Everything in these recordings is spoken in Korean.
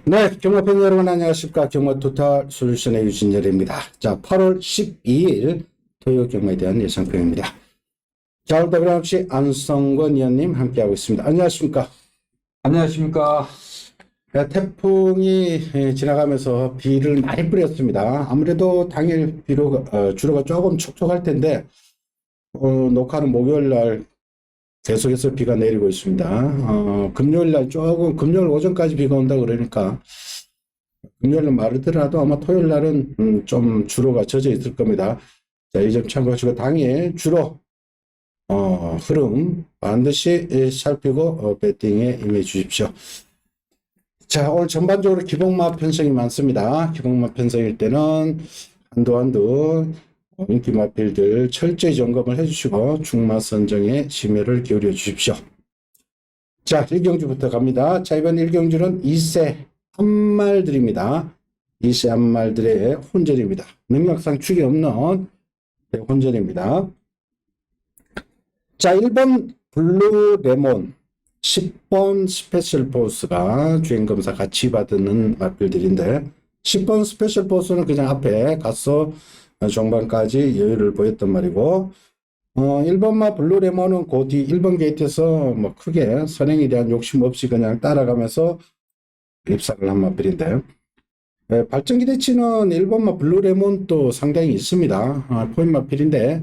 네, 경마팬 여러분 안녕하십니까. 경마토탈 솔루션의 유진열입니다. 자, 8월 12일 토요 경마에 대한 예상평입니다. 자, 오늘도 변함없이 안성권 위원님 함께하고 있습니다. 안녕하십니까. 안녕하십니까. 네, 태풍이 지나가면서 비를 많이 뿌렸습니다. 아무래도 당일 비로 주로가 조금 촉촉할 텐데 녹화는 목요일 날 계속해서 비가 내리고 있습니다. 금요일 날 조금, 금요일 오전까지 비가 온다 그러니까, 금요일은 마르더라도 아마 토요일 날은 좀 주로가 젖어 있을 겁니다. 자, 이 점 참고하시고, 당일 주로, 흐름 반드시 살피고, 배팅에 임해 주십시오. 자, 오늘 전반적으로 기복마 편성이 많습니다. 기복마 편성일 때는 한두 인기 마필들 철저히 점검을 해주시고 중마 선정에 심혈을 기울여 주십시오. 자, 1경주부터 갑니다. 자, 이번 1경주는 2세 한말들입니다. 2세 한말들의 혼전입니다. 능력상 축이 없는 혼전입니다. 자, 1번 블루 레몬, 10번 스페셜 포스가 주행검사 같이 받는 마필들인데 10번 스페셜 포스는 그냥 앞에 가서 종반까지 여유를 보였단 말이고 1번마 블루레몬은 그 뒤 1번 게이트에서 뭐 크게 선행에 대한 욕심 없이 그냥 따라가면서 입사를 한 마필인데 발전 기대치는 1번마 블루레몬도 상당히 있습니다. 포인 마필인데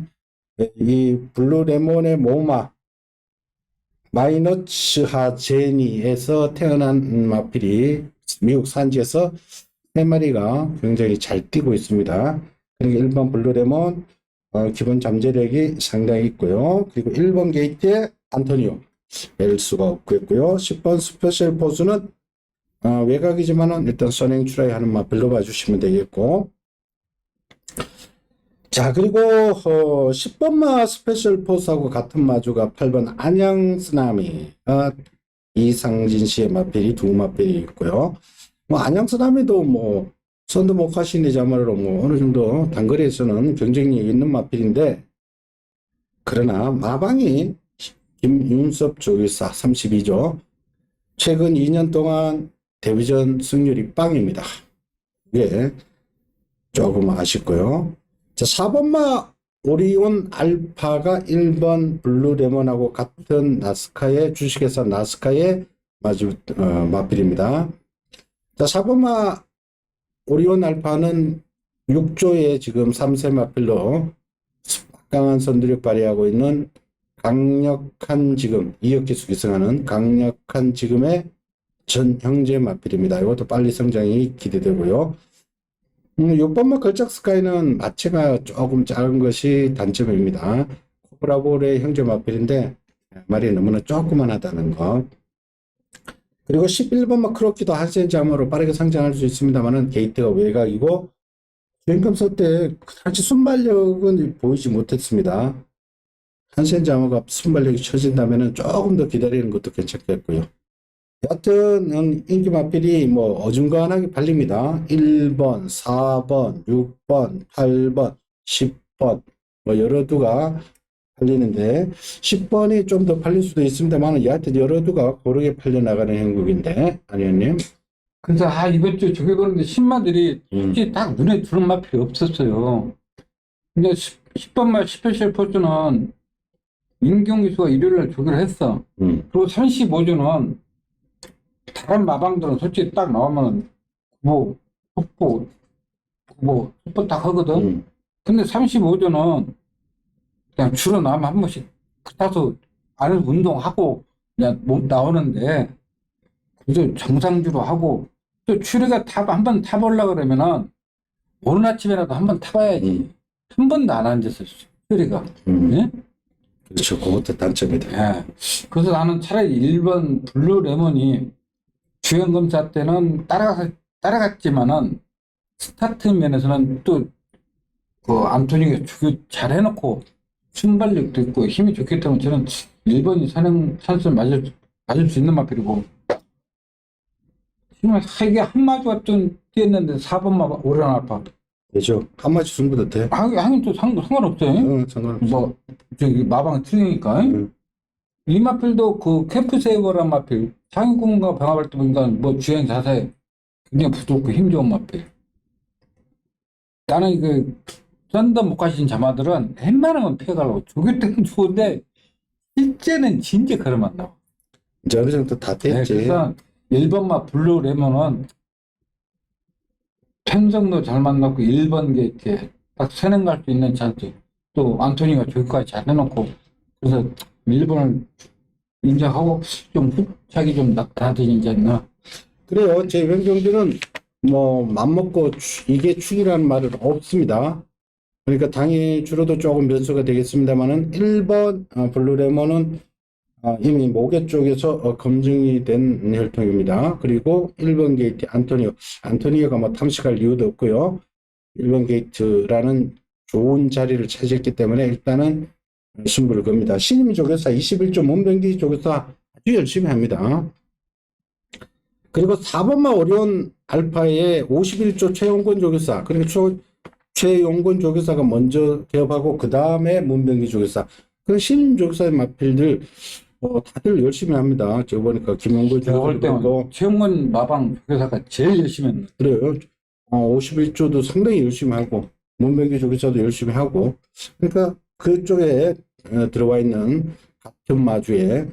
이 블루레몬의 모마 마이너츠하 제니에서 태어난 마필이 미국 산지에서 3마리가 굉장히 잘 뛰고 있습니다. 그리고 1번 블루레몬 기본 잠재력이 상당히 있고요. 그리고 1번 게이트에 안토니오 뺄 수가 없고요. 10번 스페셜 포스는 외곽이지만은 일단 선행 출하에 하는 마필로 봐주시면 되겠고 자, 그리고 10번마 스페셜 포스하고 같은 마주가 8번 안양쓰나미 이상진 씨의 마필이 두 마필이 있고요. 뭐 안양쓰나미도 뭐 선두 목화신이자말로 뭐 어느 정도 단거리에서는 경쟁력이 있는 마필인데 그러나 마방이 김윤섭 조일사 32조 최근 2년 동안 데뷔전 승률이 빵입니다. 이게 조금 아쉽고요. 자, 4번마 오리온 알파가 1번 블루레몬하고 같은 나스카의 주식회사 나스카의 마필입니다. 자, 4번마 오리온 알파는 6조의 지금 3세 마필로 강한 선두력 발휘하고 있는 강력한 지금 이혁기수 기승하는 강력한 지금의 전 형제 마필입니다. 이것도 빨리 성장이 기대되고요. 6번마 걸작 스카이는 마체가 조금 작은 것이 단점입니다. 코브라볼의 형제 마필인데 말이 너무나 조그만하다는 것. 그리고 11번마 크로키도 한센자머로 빠르게 성장할 수 있습니다만은 게이트가 외곽이고 주행검사 때 사실 순발력은 보이지 못했습니다. 한센자머가 순발력이 처진다면 조금 더 기다리는 것도 괜찮겠고요. 여하튼 인기 마필이 뭐 어중간하게 팔립니다. 1번, 4번, 6번, 8번, 10번 뭐 여러 두가 팔리는데 10번이 좀 더 팔릴 수도 있습니다만 여하튼 여러 두가 고르게 팔려나가는 형국인데 안위원님. 그래서 이번 주 저기 그런데 신마들이 솔직히 딱 눈에 들어온 마필이 없었어요. 근데 10번마 스페셜 포즈는 임경기수가 일요일날 조기를 했어. 그리고 35주는 다른 마방들은 솔직히 딱 나오면 뭐 속보 딱 하거든. 근데 35주는 그냥 주로 나면 한 번씩 타서 안에서 운동하고 그냥 몸 나오는데 그래서 정상주로 하고 또 추리가 한 번 타보려고 그러면은 오늘 아침에라도 한 번 타봐야지. 한 번도 안 앉았어 추리가. 네? 그렇죠. 그것도 단점이다. 네. 그래서 나는 차라리 1번 블루 레몬이 주행검사 때는 따라갔지만은 스타트 면에서는 또 그 안토니가 잘 해놓고 순발력도 있고 힘이 좋기 때문에 저는 1번이 선수를 맞을 수 있는 마필이고 지금 이게 한마디가 좀 뛰었는데 4번만 오리온 알파 되죠. 한 마치 승부도 돼. 하긴 또 상관없어요. 상관없어. 뭐 저기 마방 틀리니까 이 마필도 그 캠프세이버란 마필, 상위군과 병합할 때 보니까 뭐 주행 자세 굉장히 부드럽고 힘 좋은 마필. 나는 그 썬더 못 가신 자마들은 웬만하면 피해가려고 조교 때는 좋은데 실제는 진짜 그러면 안 나와. 이제 어느 정도 다 네, 됐지. 그래서 1번마 블루 레몬은 편성도 잘 만났고 1번 게이트에 딱 선행 갈 수 있는 찬스. 또 안토니가 저기까지 잘 해놓고 그래서 1번을 인정하고 좀 후착이 좀 나타나지 않나. 그래요. 제 이번 경기는 뭐 맘먹고 이게 축이라는 말은 없습니다. 그러니까 당일 주로도 조금 변수가 되겠습니다만은 1번 블루레몬은 이미 모계 쪽에서 검증이 된 혈통입니다. 그리고 1번 게이트 안토니오가 뭐 탐식할 이유도 없고요. 1번 게이트라는 좋은 자리를 차지했기 때문에 일단은 승부를 겁니다. 신임 조교사 21조 문병기 조교사 아주 열심히 합니다. 그리고 4번마 오리온 알파의 51조 최용권 조교사, 그리고 최용권 조교사가 먼저 개업하고 그 다음에 문병기 조교사. 그 신임 조교사의 마필들 다들 열심히 합니다. 저 보니까 김용걸 제가 볼 때는 조교사도 최영건 마방 조교사가 제일 열심히 했는 그래요. 51조도 상당히 열심히 하고 문병기 조교사도 열심히 하고, 그러니까 그쪽에 들어와 있는 같은 마주에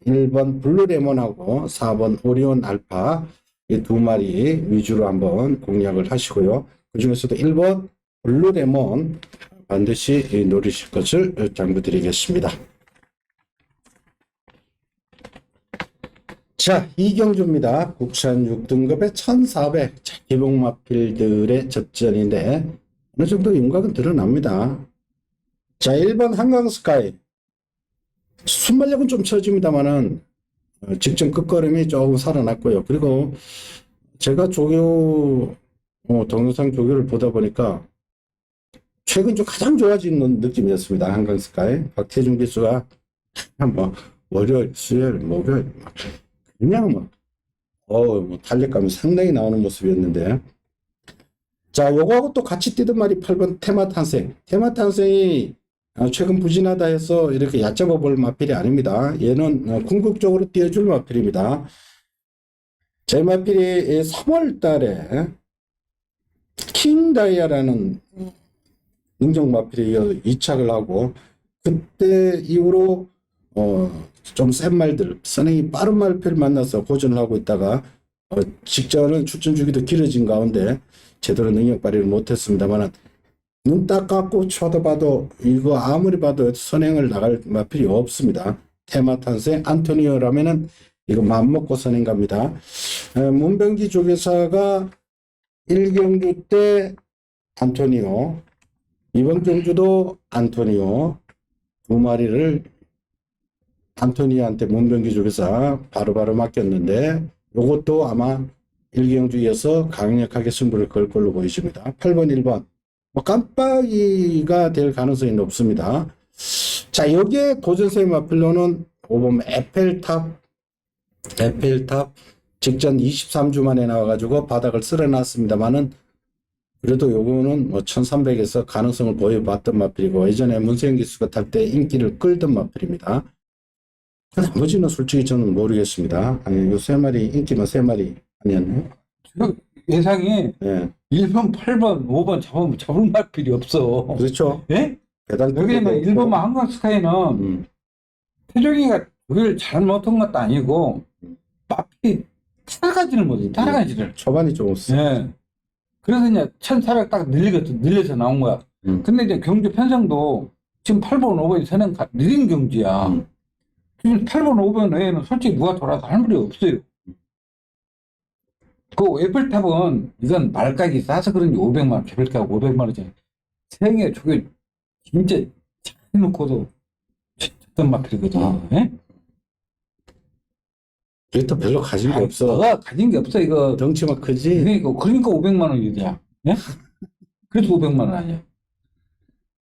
1번 블루레몬하고 4번 오리온 알파 이 두 마리 위주로 한번 공략을 하시고요. 그 중에서도 1번 블루레몬 반드시 노리실 것을 당부드리겠습니다. 자, 이경주입니다. 국산 6등급의 1400 기복마필들의 접전인데 어느 정도 윤곽은 드러납니다. 자, 1번 한강스카이 순발력은 좀 처집니다만은 직전 끝걸음이 조금 살아났고요. 그리고 제가 조교 동영상 조교를 보다 보니까 최근 좀 가장 좋아지는 느낌이었습니다. 한강스카이 박태준 기수가 뭐 월요일, 수요일, 목요일 그냥 뭐 탄력감이 상당히 나오는 모습이었는데, 자, 요거하고 또 같이 뛰던 말이 8번 테마탄생. 테마탄생이 최근 부진하다 해서 이렇게 얕잡아 볼 마필이 아닙니다. 얘는 궁극적으로 뛰어줄 마필입니다. 제 마필이 3월 달에 킹다이아라는 능정 마필이 이착을 하고, 그때 이후로 좀 센 말들, 선행이 빠른 마필을 만나서 고전을 하고 있다가 직전은 출전 주기도 길어진 가운데 제대로 능력 발휘를 못했습니다만 눈 딱 감고 쳐다봐도 이거 아무리 봐도 선행을 나갈 마필이 없습니다. 테마탄생 안토니오라면은 이거 맘먹고 선행 갑니다. 문병기 조교사가 1경주 때 안토니오, 이번 경주도 안토니오 두 마리를 안토니오한테 문병기 조교사 바로바로 맡겼는데 이것도 아마 1경주에서 강력하게 승부를 걸 걸로 보이십니다. 8번 1번 뭐 깜빡이가 될 가능성이 높습니다. 자, 여기에 도전세 마필로는 5번 에펠탑 직전 23주 만에 나와가지고 바닥을 쓸어놨습니다만은 그래도 요거는 뭐 1300에서 가능성을 보여봤던 마필이고 예전에 문세영 기수가 탈 때 인기를 끌던 마필입니다. 나머지는 솔직히 저는 모르겠습니다. 아니, 요 세 마리 인기만 세 마리 아니었나요? 예상이 예. 1번, 8번, 5번 잡을 마필이 없어. 그렇죠. 예? 배당 여기는 1번만 한강스카이는 태종이가 그걸 잘못한 것도 아니고 마필이 따라가지를 못해. 따라가지를. 초반이 좀 없어. 예. 그래서 이제 1400 딱 늘려서 나온 거야. 근데 이제 경주 편성도 지금 8번, 5번이 선행 느린 경주야. 지금 8번, 5번 외에는 솔직히 누가 돌아서 할 말이 없어요. 그 에펠탑은 이건 말가기 싸서 그런지 500만, 개별가 500만 원이잖아요. 생애 저게 진짜 잘 해놓고도 어떤 마필이거든. 예? 그래도 별로 가진 게 없어. 너가 가진 게 없어, 이거. 덩치만 크지. 그러니까 500만 원이야. 예? 그래도 500만 원 아니야.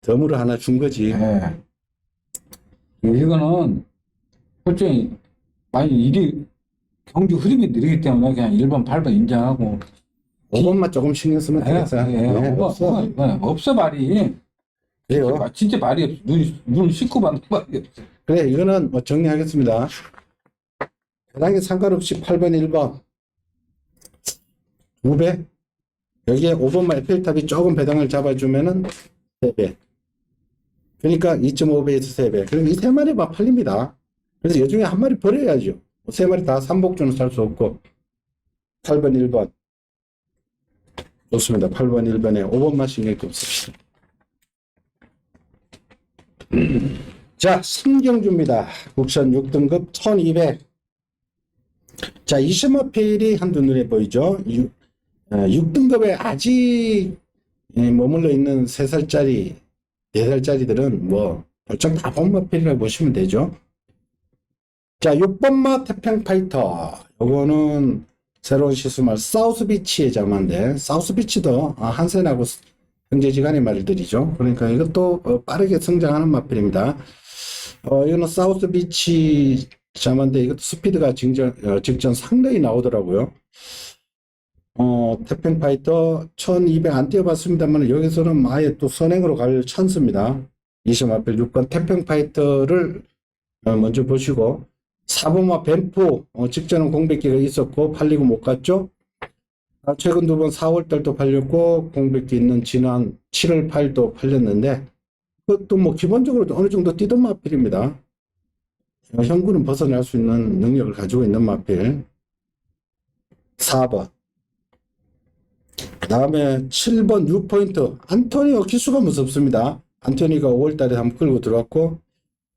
덤으로 하나 준 거지. 예. 이거는 솔직히 많이 경주 흐름이 느리기 때문에 그냥 1번, 8번 인정하고 5번만 조금 신경 쓰면 되겠어. 네, 없어. 없어 말이. 그래요. 진짜 말이 없어. 눈 씻고 받는 말이 없어. 그래, 이거는 뭐 정리하겠습니다. 해당에 상관없이 8번, 1번. 2배? 여기에 5번만 에펠탑이 조금 배당을 잡아주면은 3배. 그러니까 2.5배에서 3배. 그럼 이 3마리만 팔립니다. 그래서 이 중에 한 마리 버려야죠. 3마리 다 삼복주는 살 수 없고. 8번, 1번. 좋습니다. 8번, 1번에 5번만 신경 씁시다. 자, 삼경주입니다. 국선 6등급 1200. 자, 이시마필이 한두 눈에 보이죠? 6등급에 아직 머물러 있는 3살짜리, 4살짜리들은 뭐, 벌쩍 다 본마필이라고 보시면 되죠. 자, 6번마 태평파이터. 요거는 새로운 시스말 사우스비치의 자마인데, 사우스비치도 한센하고 형제지간의 말들이죠. 그러니까 이것도 빠르게 성장하는 마필입니다. 이거는 사우스비치 자마인데, 이것도 스피드가 직전 상당히 나오더라고요. 태평파이터 1200 안 띄워봤습니다만, 여기서는 아예 또 선행으로 갈 찬스입니다. 20마필 6번 태평파이터를 먼저 보시고, 4번마 뱀프, 직전은 공백기가 있었고, 팔리고 못 갔죠? 최근 2번 4월달도 팔렸고, 공백기 있는 지난 7월 8일도 팔렸는데, 그것도 뭐 기본적으로 어느 정도 뛰던 마필입니다. 현구는 벗어날 수 있는 능력을 가지고 있는 마필. 4번. 그 다음에 7번 6포인트. 안토니오 기수가 무섭습니다. 안토니가 5월달에 한번 끌고 들어왔고,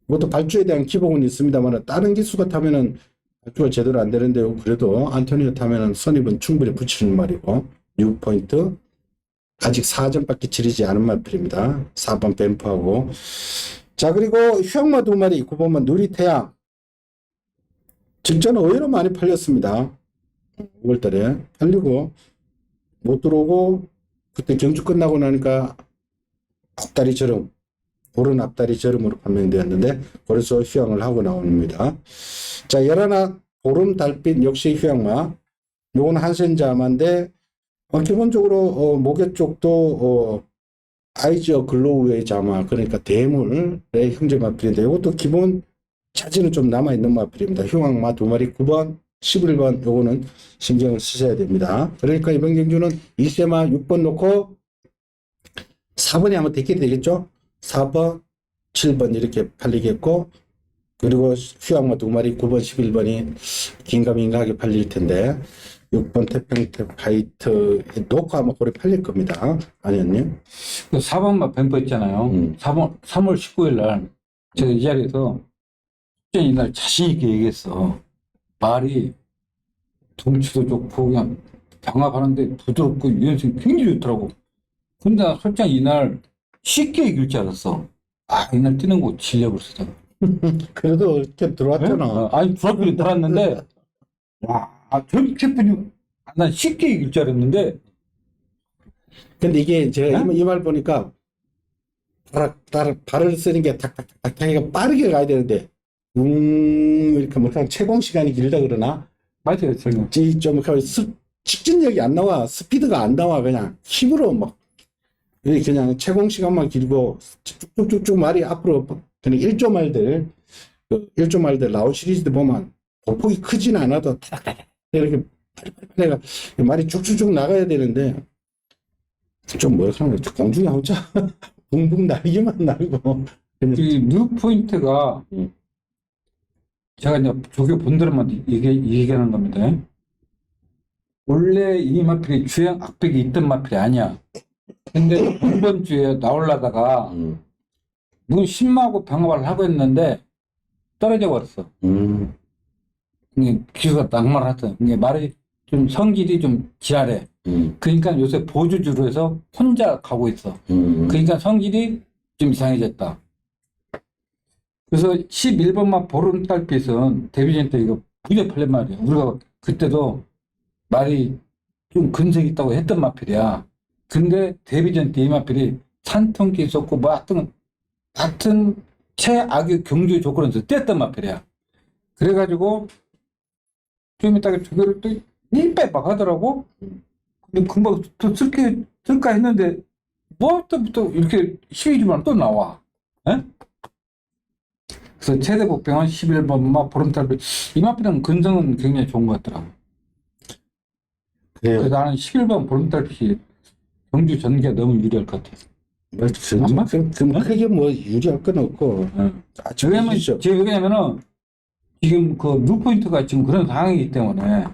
이것도 발주에 대한 기복은 있습니다만, 다른 기수가 타면은 발주가 제대로 안 되는데요. 그래도 안토니오 타면은 선입은 충분히 붙이는 말이고, 6포인트. 아직 4점밖에 치르지 않은 마필입니다. 4번 뱀프하고. 자, 그리고 휴양마 2마리, 9번만 누리태양. 직전은 의외로 많이 팔렸습니다. 5월달에 팔리고 못 들어오고, 그때 경주 끝나고 나니까 앞다리처럼, 오른 앞다리 저름으로 판명되었는데, 그래서 휴양을 하고 나옵니다. 자, 열하나 보름 달빛 역시 휴양마. 요건 한센자마인데, 기본적으로 목에 쪽도 아이지어 글로우의 자마, 그러니까 대물의 형제 마필인데, 이것도 기본 차지는 좀 남아있는 마필입니다. 휴양마 2마리 9번, 11번 요거는 신경을 쓰셔야 됩니다. 그러니까 이번 경주는 2세마 6번 놓고 4번이 한번 대결이 되겠죠? 4번, 7번 이렇게 팔리겠고, 그리고 휴양마 2마리 9번, 11번이 긴가민가하게 팔릴 텐데, 6번 태평파이트 놓고 아마 고래 팔릴 겁니다. 아니었니? 그 4번마 뱀프 있잖아요. 3월 19일 날 제가 이 자리에서 이날 자신 있게 얘기했어. 말이 덩치도 좋고 그냥 병합하는데 부드럽고 유연성이 굉장히 좋더라고. 근데 나 솔직히 이날 쉽게 이길 줄 알았어. 이날 뛰는 거 지려고 그랬어. 그래도 이렇게 들어왔잖아. 아니 부럽게 들어왔는데 저렇게 뿐이 난 쉽게 이길 줄 알았는데. 근데 이게 제가 이 말 보니까 발을 쓰는 게 탁탁탁탁 하니까 빠르게 가야 되는데, 이렇게 뭐 그냥 채공 시간이 길다 그러나? 맞아요, 저는. 좀 직진력이 안 나와. 스피드가 안 나와. 그냥 힘으로 막 그냥 채공 시간만 길고 쭉쭉쭉 말이 앞으로 그냥 1조 말들, 그 1조 말들 나온 시리즈들 보면 보폭이 크진 않아도 타닥타닥 이렇게 내가 말이 쭉쭉쭉 나가야 되는데, 좀 뭐라 하는 거야. 공중에 혼자 붕붕 날기만 날고. 이 뉴포인트가 제가 이제 조교 본드럼한테 얘기하는 겁니다. 원래 이 마필이 주행 악백이 있던 마필이 아니야. 근데 이번 주에 나오려다가 무슨 신마하고 병합을 하고 있는데 떨어져 버렸어. 이게 기수가 낙마를 하더라고. 이게 말이 좀 성질이 좀 지랄해. 그러니까 요새 보조주로 해서 혼자 가고 있어. 그러니까 성질이 좀 이상해졌다. 그래서 11번만 보름달빛은 데뷔전 때 이거 무지하게 팔린 말이야. 우리가 그때도 말이 좀 근성이 있다고 했던 마필이야. 근데 데뷔전 때 이 마필이 산통기 있었고 뭐 하여튼 최악의 경주의 조건에서 뗐던 마필이야. 그래가지고 좀 이따가 조교를 또 일배 막 하더라고. 근데 금방 또 쓸까 했는데 뭐 또 이렇게 12주만 또 나와. 에? 그래서 최대 복병은 11번 막 보름달빛. 이 마필은 근성은 굉장히 좋은 것 같더라고. 그래요. 그래서 나는 11번 보름달빛이 경주 전개 너무 유리할 것 같아. 뭐, 아마? 좀 크게 뭐 유리할 건 없고. 아주 왜냐면, 유리죠. 왜냐면은, 지금 그 뉴포인트가 지금 그런 상황이기 때문에,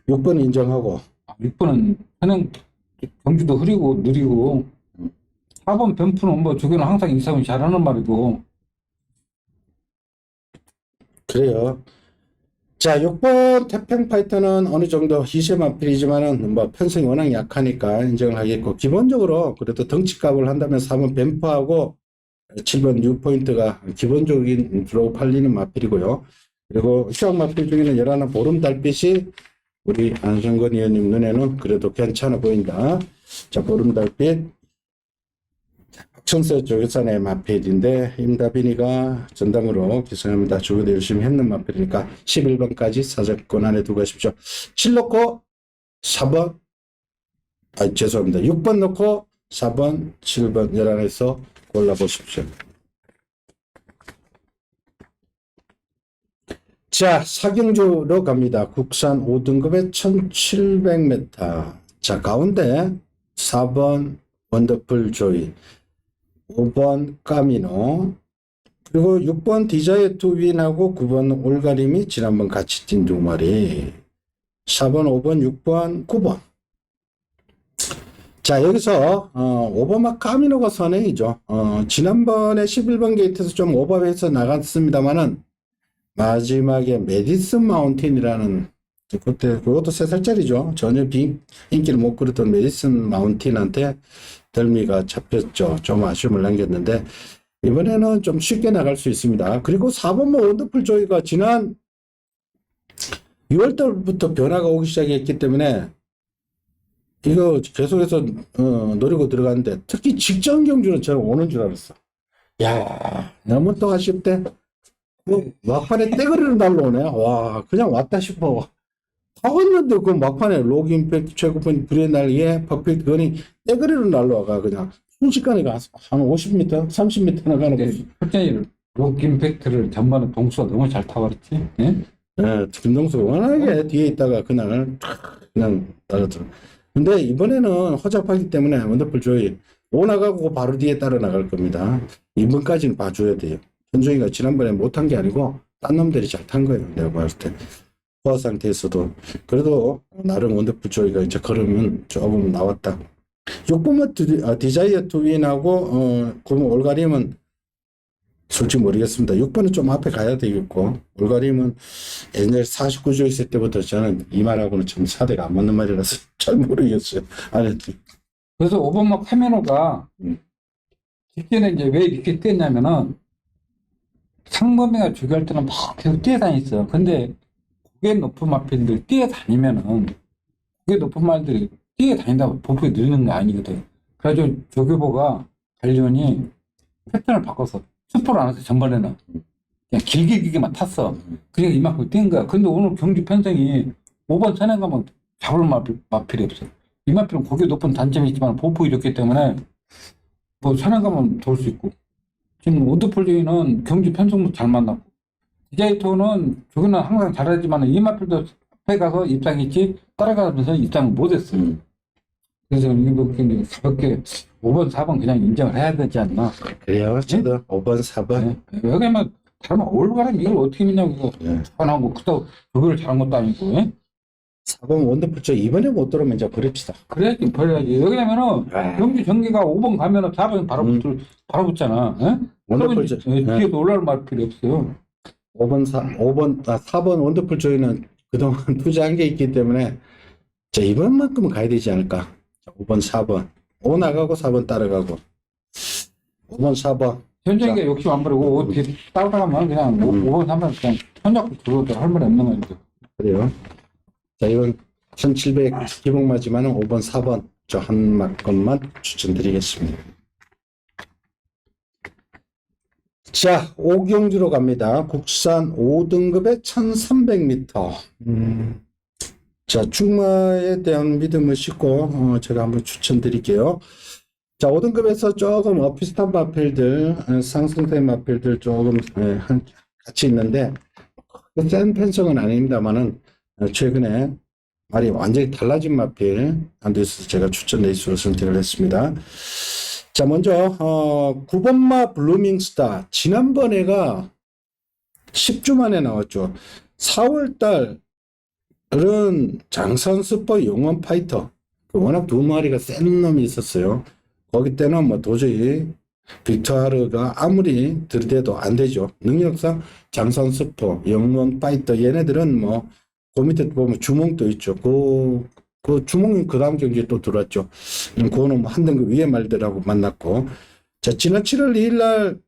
6번 인정하고. 6번은 그냥 경주도 흐리고 느리고, 4번 변푸는 뭐 저기는 항상 이상이 잘하는 말이고, 그래요. 자, 6번 태평 파이터는 어느 정도 희세 마필이지만은 뭐 편성이 워낙 약하니까 인정을 하겠고, 기본적으로 그래도 덩치값을 한다면 4번 뱀프하고 7번 뉴포인트가 기본적인 주로 팔리는 마필이고요. 그리고 시황 마필 중에는 11 보름달빛이 우리 안성근 의원님 눈에는 그래도 괜찮아 보인다. 자, 보름달빛. 천세 조교산의 마필인데 임다빈이가 전당으로 기승합니다. 조교도 열심히 했는 마필이니까 11번까지 사적권 안에 두고 가십시오. 7 넣고 4번, 죄송합니다. 6번 넣고 4번, 7번 11에서 골라보십시오. 자, 사경주로 갑니다. 국산 5등급에 1700m. 자, 가운데 4번 원더풀 조이, 5번 까미노, 그리고 6번 디자이어 투윈하고 9번 올가림이 지난번 같이 뛴 두 마리. 4번, 5번, 6번, 9번. 자, 여기서 5번막 까미노가 선행이죠. 지난번에 11번 게이트에서 좀 오버해서 나갔습니다만은 마지막에 메디슨 마운틴이라는, 그것도 3살짜리죠. 전혀 인기를 못 끌었던 메디슨 마운틴한테 덜미가 잡혔죠. 좀 아쉬움을 남겼는데 이번에는 좀 쉽게 나갈 수 있습니다. 그리고 4번모 원더풀 조이가 지난 6월달부터 변화가 오기 시작했기 때문에 이거 계속해서 노리고 들어갔는데, 특히 직전 경주는 저는 오는 줄 알았어. 야, 너무 또 아쉽대. 막판에 떼거리로 날라오네. 와, 그냥 왔다 싶어. 하겠는데 그 막판에 로그 임팩트 최고point 브레날리에 퍼펙트 건이 떼거리로 날라와가 그냥 순식간에 한 50m, 30m 나가는 거. 솔직히 록 임팩트를 전반에 동수가 너무 잘 타버렸지. 예? 예, 김동수 워낙에 뒤에 있다가 그날 그냥 따라들어. 근데 이번에는 허접하기 때문에 원더풀 조이 5 나가고 바로 뒤에 따라 나갈 겁니다. 이번까지는 봐줘야 돼요. 현종이가 지난번에 못한 게 아니고 딴 놈들이 잘 탄 거예요. 내가 봤을 때. 포화 상태에서도. 그래도 나름 원더풀 조이가 이제 걸으면 조금 나왔다. 6번은 디자이어 투윈하고 9번 올가림은 솔직히 모르겠습니다. 6번은 좀 앞에 가야 되겠고, 올가림은 옛날 49조 있을 때부터 저는 이 말하고는 좀 사대가 안 맞는 말이라서 잘 모르겠어요. 아니, 그래서 5번막 카메노가 직전에 이제 왜 이렇게 뛰었냐면은 상범이가 조교할 때는 막 계속 뛰어다녔어. 근데 고개 높은 마필들 뛰어다니면은 고개 높은 말들이 뛰어다닌다고 보폭이 늘는 게 아니거든. 그래가지고 조교보가 관리원이 패턴을 바꿔서 스포를 안 해서 전반에는 그냥 길게만 탔어. 그러니까 이만큼 뛴 거야. 근데 오늘 경주 편성이 5번 선행 가면 잡을 마필이 없어. 이 마필은 고개 높은 단점이 있지만 보폭이 좋기 때문에 뭐 선행 가면 돌 수 있고. 지금 원더풀리는 경주 편성도 잘 만났고, 디자이토는 저기는 항상 잘하지만 이 마필도 앞에 가서 입장했지 따라가면서 입장을 못했어. 그래서 이거 굉장히 가볍게 5번, 4번 그냥 인정을 해야 되지 않나. 그래요. 저도 5번, 4번. 네? 여기만 다른 올바른 이걸 어떻게 믿냐고 이거 네. 하고 그렇다고 조교를 잘한 것도 아니고. 예? 4번 원더풀 조이 이번에 못 들어오면 이제 버립시다. 그래야지 버려야지. 왜냐면은 경주 전개가 5번 가면은 4번 바로 붙잖아. 예? 원더풀 그러면 조이. 뒤에서 올라올 말 필요 없어요. 4번 원더풀 조이는 그동안 투자한 게 있기 때문에 자, 이번만큼은 가야 되지 않을까. 5번, 4번. 5 나가고 4번 따라가고. 5번, 4번. 현정이가 욕심 안 부리고 뒤에 따라가면 그냥 5번, 3번 그냥 손잡고 들어도 할 말이 없는 거니까. 그래요. 자, 이건 1700 기복마지만은 5번, 4번 저 한 것만 추천드리겠습니다. 자, 오경주로 갑니다. 국산 5등급에 1300m. 자, 충마에 대한 믿음을 싣고 제가 한번 추천드릴게요. 자, 5등급에서 조금 비슷한 마필들, 상승된 마필들 조금 같이 있는데, 센 편성은 아닙니다만은, 최근에 말이 완전히 달라진 마필, 한두 있어서 제가 추천 레이스로 선택을 했습니다. 자, 먼저, 9번마 블루밍스타. 지난번에가 10주 만에 나왔죠. 4월달은 장산 슈퍼 용원 파이터. 워낙 두 마리가 센 놈이 있었어요. 거기 때는 뭐 도저히 빅토르가 아무리 들이대도 안 되죠. 능력상 장산 슈퍼, 영원 파이터 얘네들은 뭐 그 밑에 보면 주몽도 있죠. 그 주몽이 그 다음 경기에 또 들어왔죠. 그거는 뭐 한 등급 위에 말들하고 만났고. 자, 지난 7월 2일 날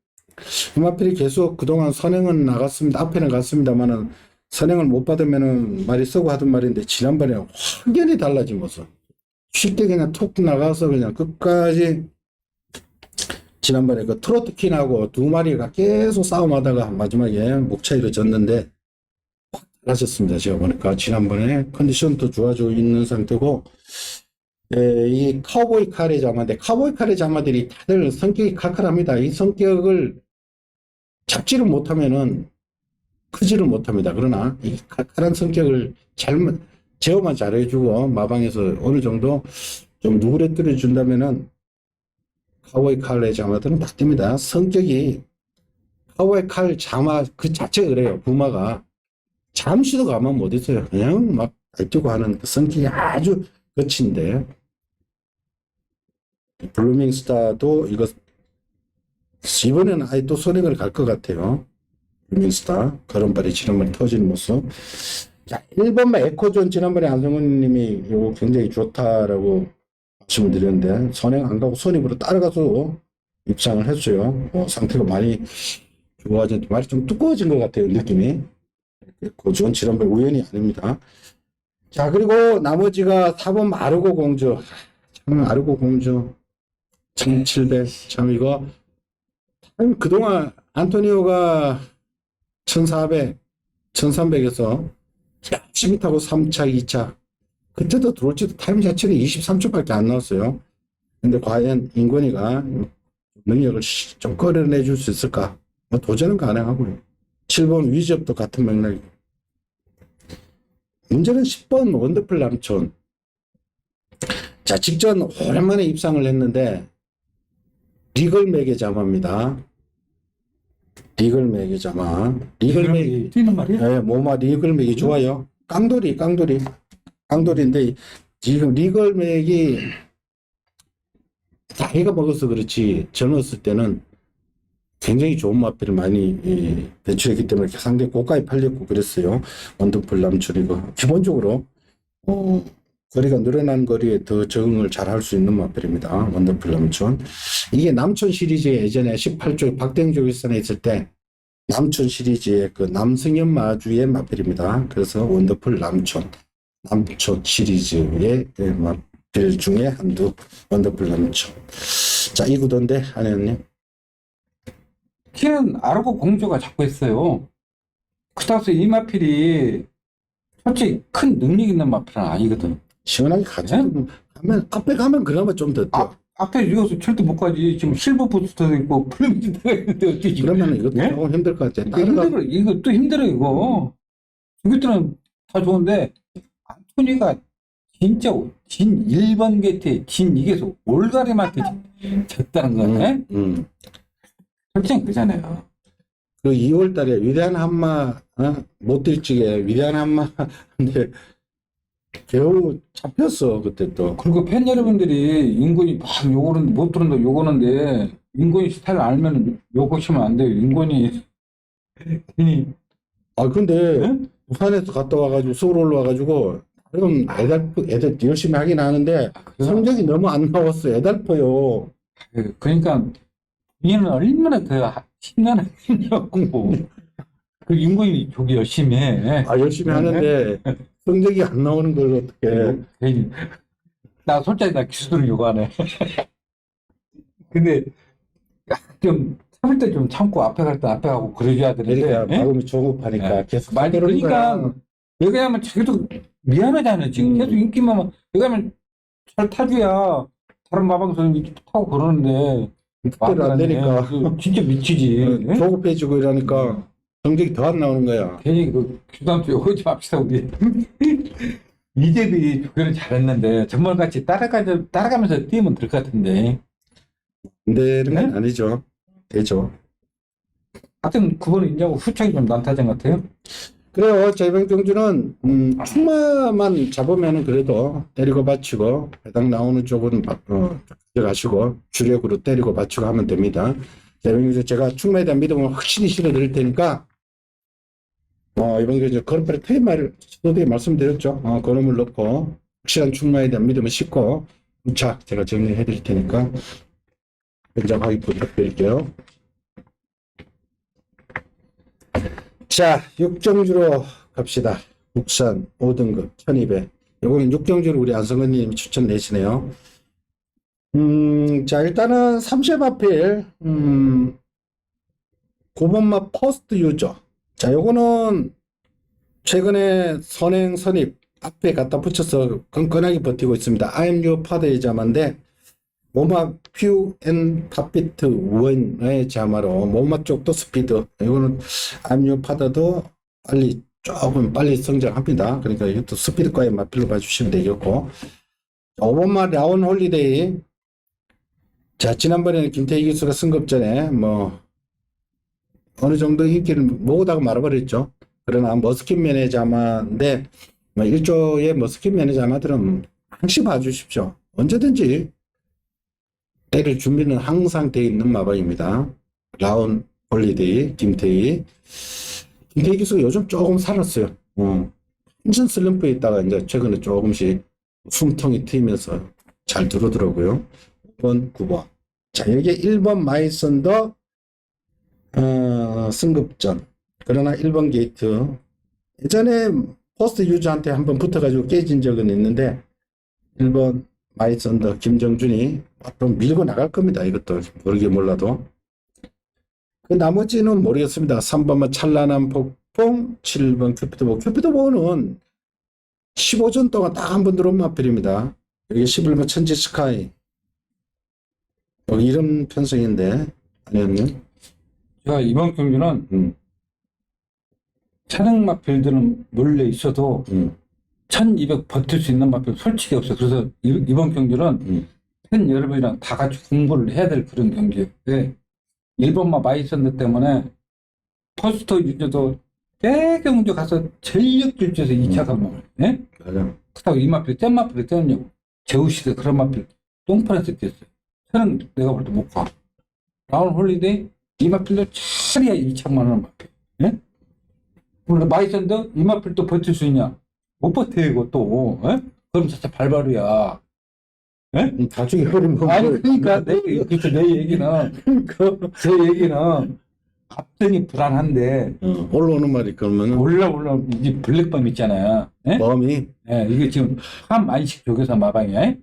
마필이 계속 그동안 선행은 나갔습니다. 앞에는 갔습니다만은 선행을 못 받으면은 말이 쓰고 하던 말인데 지난번에 확연히 달라진 모습. 쉽게 그냥 톡 나가서 그냥 끝까지 지난번에 그 트로트킨하고 두 마리가 계속 싸움하다가 마지막에 목 차이로 졌는데 확 달라졌습니다. 제가 보니까 지난번에 컨디션도 좋아지고 있는 상태고 이 카우보이 카레 자마인데 카우보이 카레 자마들이 다들 성격이 칼칼합니다. 이 성격을 잡지를 못하면은 크지를 못합니다. 그러나 이 칼칼한 성격을 제어만 잘해주고 마방에서 어느 정도 좀 누그러뜨려 준다면은 카우보이 카레 자마들은 다 뜹니다. 성격이 카우보이 카레 자마 그 자체가 그래요. 부마가 잠시도 가만 못 있어요. 그냥 막 달뛰고 하는 그 성격이 아주 거친데 블루밍스타도 이거 이번에는 아예 또 선행을 갈 것 같아요. 블루밍스타 걸음발이 지난번에 터지는 모습. 자, 1번만 에코존 지난번에 안성훈 님이 이거 굉장히 좋다라고 말씀을 드렸는데 선행 안 가고 선입으로 따라가서 입상을 했어요. 상태가 많이 좋아진, 말이 좀 두꺼워진 것 같아요. 느낌이. 에코존 지난번에 우연이 아닙니다. 자, 그리고 나머지가 4번 마르고 공주. 참 마르고 공주 1700. 참 이거 그동안 안토니오가 1400, 1300에서 열심히 타고 3차, 2차. 그때도 들어올지도 타임 자체는 23초밖에 안 나왔어요. 근데 과연 인권이가 능력을 좀 끌어내줄 수 있을까? 뭐 도전은 가능하고요. 7번 위즈업도 같은 맥락이고. 문제는 10번 원더풀 남촌. 자, 직전 오랜만에 입상을 했는데 리글맥의 자마입니다. 리글맥의 자마. 리글맥이 뛰는 말이야? 네, 모마 리글맥이 좋아요. 깡돌인데 지금 리글맥이 나이가 먹어서 그렇지 젊었을 때는 굉장히 좋은 마필을 많이 배출했기 때문에 상당히 고가에 팔렸고 그랬어요. 원더풀 남촌이고 기본적으로 거리가 늘어난 거리에 더 적응을 잘 할 수 있는 마필입니다. 원더풀 남촌. 이게 남촌 시리즈에 예전에 18조 박대행조기선에 있을 때 남촌 시리즈의 그 남승현 마주의 마필입니다. 그래서 원더풀 남촌 시리즈의 마필 중에 한두 원더풀 남촌. 자, 이 구도인데 안혜연님. 키는 아르고 공주가 잡고 있어요. 그렇다고 이 마필이 솔직히 큰 능력 있는 마필은 아니거든. 시원하게 가면 앞에 가면 그나마 좀 더. 앞에 이것도 절대 못 가지. 지금 실버 부스터도 있고 블루미스터가 있는데 어떻게 그러면 이것도 네? 조금 힘들 것 같아. 힘들어. 이것도 힘들어 이거. 이것들은 다 좋은데 안토니가 진짜 진 1번 게이트에 진 이게서 올가리한테 졌다는 거네. 솔직히 그잖아요. 그 2월 달에 위대한 한마 못 들지게 위대한 한마 근데 겨우 잡혔어 그때 또. 그리고 팬 여러분들이 인권이 막 요거는 못 들은다 요거는데 인권이 스타일 알면 요거시면 안 돼요. 인권이 근데 네? 부산에서 갔다 와가지고 서울 올라와가지고 그럼 애들 열심히 하긴 하는데 성적이 너무 안 나왔어. 애달퍼요. 그러니까 얘는 얼마나 그 힘나는 힘이었고 그 인권이 저기 열심히 해. 열심히 하는데 성적이 안 나오는 걸 어떻게. 괜히 나 솔직히 나 기술을 요구하네. 근데 좀 참을 때 좀 참고 앞에 갈 때 앞에 가고 그러줘야 되는데. 그러니까 마음이 조급하니까 계속 많이 그러는 그러니까 거야. 여기 하면 계속 미안하잖아요. 지금 계속 인기만 여기 하면 잘 타줘야 다른 마방선 이렇게 타고 그러는데 그때는 안 되니까 진짜 미치지. 예? 조급해지고 이러니까 성적이 더 안 나오는 거야. 괜히 그 규단도 요거지 맙시다 우리. 이재비 조교는 잘했는데 전번같이 따라가면서 뛰면 될 것 같은데. 안 되는 건 네? 아니죠. 되죠. 하여튼 9번은 인정하고 후창이 좀 난타전 같아요. 그래요. 재병경주는 충마만 잡으면은 그래도 때리고 받치고 해당 나오는 쪽은 가져가시고 주력으로 때리고 받치고 하면 됩니다. 재병경주 제가 충마에 대한 믿음을 확실히 실어드릴 테니까 이번 경주 걸음팔이 테이마를 저도 말씀드렸죠. 걸음을 넣고 확실한 충마에 대한 믿음을 싣고 자 제가 정리해 드릴 테니까 현장 확인 부탁드릴게요. 자, 6경주로 갑시다. 국산 5등급 1200. 요거는 6경주를 우리 안성근님이 추천 내시네요. 자, 일단은 3세 바필, 9번마 퍼스트 유저. 자, 요거는 최근에 선행 선입 앞에 갖다 붙여서 끈끈하게 버티고 있습니다. IMU 파드의 자마인데, 모마 퓨 앤 탑비트 원의 자마로 모마 쪽도 스피드. 이거는 IMU 파드도 조금 빨리 성장합니다. 그러니까 이것도 스피드과의 맞필로 봐주시면 되겠고. 5번마 라운 홀리데이. 자, 지난번에는 김태희 기수가 승급 전에 어느 정도 인기를 모으다가 말아버렸죠. 그러나 머스킨 매니저마인데 1조의 머스킨 매니저마들은 항시 봐주십시오. 언제든지 때릴 준비는 항상 돼 있는 마방입니다. 라운 홀리데이 김태희 기수가 요즘 조금 살았어요. 완전 슬럼프에 있다가 이제 최근에 조금씩 숨통이 트이면서 잘 들어오더라고요. 5번, 9번. 자, 여기에 1번 마이선더 승급전. 그러나 1번 게이트. 예전에 포스트 유저한테 한번 붙어가지고 깨진 적은 있는데 1번 마이선더 김정준이 좀 밀고 나갈 겁니다. 이것도 모르게 몰라도. 그 나머지는 모르겠습니다. 3번은 찬란한 폭풍, 7번 큐피드보. 큐피드보는 15전 동안 딱 한 번 들어온 마필입니다. 여기 11번 천지 스카이. 여기 이런 편성인데 아니었네. 제가 이번 경주는 차량 마필들은 몰래 있어도 1200 버틸 수 있는 마필 솔직히 없어요. 그래서 이번 경주는 팬 여러분이랑 다 같이 공부를 해야 될 그런 경기예요. 네. 1번마 마이선드 때문에 퍼스터 유저도 대경주 가서 전력 질주해서 2차 간목. 예? 맞아. 그렇다고 이 마필, 짠 마필 때는요. 제우시대 그런 마필 똥판에서 뛰었어요. 저는 내가 볼 때 못 가. 라운 홀리데이 이 마필도 차리야 2차만 하는 마필. 예? 물론 마이선드 이 마필도 버틸 수 있냐? 못 버텨 이거 또. 예? 그럼 진짜 발바루야. 예? 나중에 흐르면 아니 그러니까 내 얘기는 제 얘기는 앞전이 불안한데 올라오는 말이 그러면은 올라 이 블랙밤 있잖아요. 예? 마음이 예, 이게 지금 하만식 조교사 마방이야.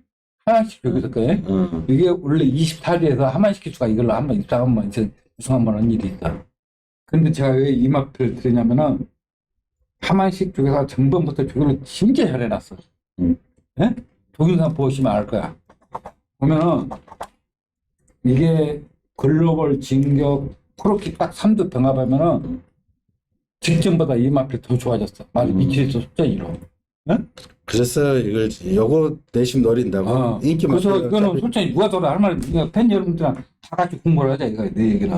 하만식 조교사 거예요. 이게 원래 24주에서 하만식 기수가 이걸로 한번 입상 한번 한 일이 있다. 근데 제가 왜 이 마필을 드리냐면은 하만식 조교사가 전번부터 조교를 진짜 잘해놨어. 예? 동영상 보시면 알 거야. 보면은 이게 글로벌 진격 코르키 딱 3두 병합하면은 직전보다 이 마필 더 좋아졌어. 말이 미치에서 숫자 1호. 예? 그래서 이걸 요거 대신 노린다고 인기 그래서 마필 이거는 솔직히 누가 더라 할 말, 그냥 팬 여러분들이랑 다 같이 공부를 하자 이거 내 얘기는.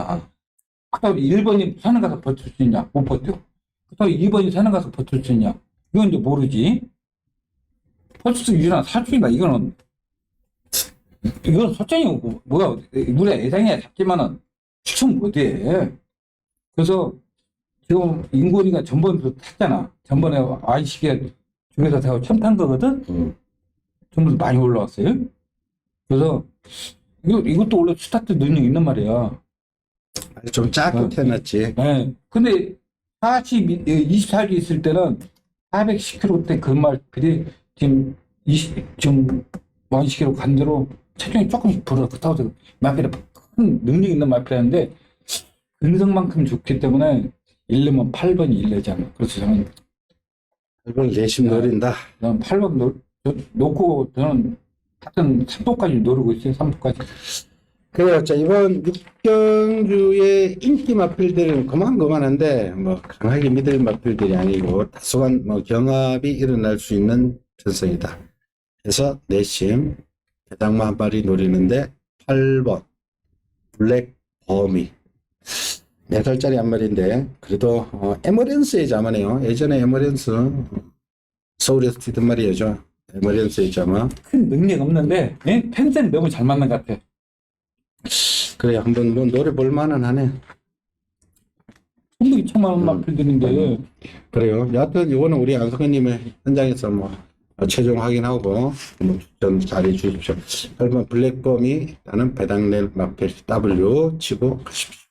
그렇다고 1번이 산에 가서 버틸 수 있냐? 못 버텨. 그렇다고 2번이 산에 가서 버틸 수 있냐? 이건 이제 모르지. 퍼스트 유지나 사주인가 이건 솔직히 뭐야 우리 애상이야 잡지만은 추천 못해. 그래서 지금 인권이가 전번에도 탔잖아. 전번에 IC계 중에서 제가 처음 탄 거거든. 전부 많이 올라왔어요. 그래서 이것도 원래 스타트 능력 있는 말이야. 좀 작게 태어났지. 네. 근데 24주 있을 때는 410km 때 그 말들이 지금 110km 간 대로 체중이 조금씩 불어. 그렇다고 마필이 큰 능력 있는 마필이었는데 근성만큼 좋기 때문에 1레면 8번이 1레잖아. 그래서 저는 8번 내심 노린다. 저는 8번 놓고 저는 하여튼 3포까지 노리고 있어요. 3포까지. 그래요. 자, 이번 육경주의 인기 마필들은 그만한데, 뭐, 강하게 믿을 마필들이 아니고, 다소간 뭐, 경합이 일어날 수 있는 편성이다. 그래서, 내심, 배당마 한 마리 노리는데, 8번, 블랙 버미. 4살짜리 한 마리인데, 그래도, 에머랜스의 자마네요. 예전에 에머랜스, 서울에서 뛰던 말이죠. 에머랜스의 자마. 큰 능력 없는데 펜스는 너무 잘 맞는 것 같아. 그래, 한번 뭐, 노려볼 만은 하네. 충분히 천만원 마필들인데 그래요. 여하튼 이거는 우리 안성현님의 현장에서 뭐 최종 확인하고 뭐 추천 잘해 주십시오. 그러면 블랙범이 나는 배당낼 마필 W 치고 가십시오.